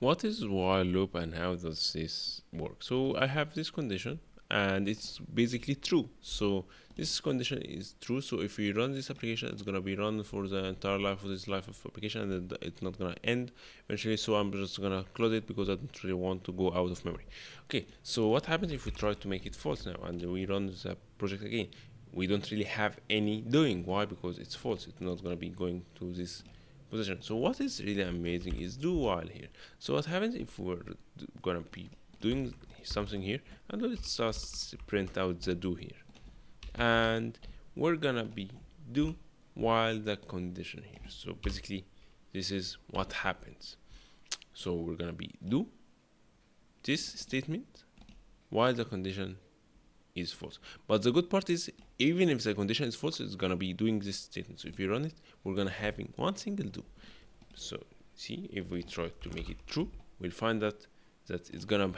What is while loop and how does this work? So I have this condition and it's basically true. So this condition is true. So if we run this application, it's gonna be run for the entire life of this life of application, and it's not gonna end eventually. So I'm just gonna close it because I don't really want to go out of memory. Okay. So what happens if we try to make it false now and we run the project again? We don't really have any doing. Why? Because it's false. It's not gonna be going to this position. So what is really amazing is do while here. So what happens if we're gonna be doing something here, and let's just print out the do here, and we're gonna be do while the condition here. So basically this is what happens. So we're gonna be do this statement while the condition is false. But the good part is, even if the condition is false, it's gonna be doing this statement. So if you run it, we're gonna having one single do. So see, if we try to make it true, we'll find that it's gonna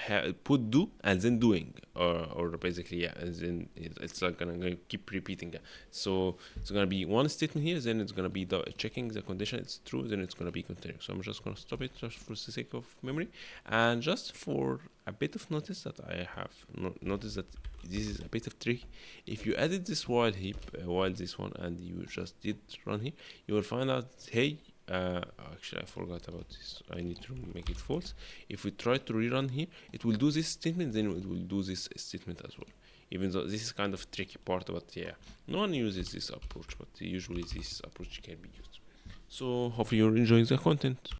put do and then doing, or basically yeah, and then it's like gonna keep repeating that. So it's gonna be one statement here, then it's gonna be checking the condition it's true, then it's gonna be continuing. So I'm just gonna stop it just for the sake of memory, and just for a bit of notice that I have noticed that this is a bit of trick. If you added this while heap, while this one, and you just did run here, you will find out, hey, actually I forgot about this, I need to make it false. If we try to rerun here, it will do this statement, then it will do this statement as well, even though this is kind of tricky part. But yeah, no one uses this approach, but usually this approach can be used. So hopefully you're enjoying the content.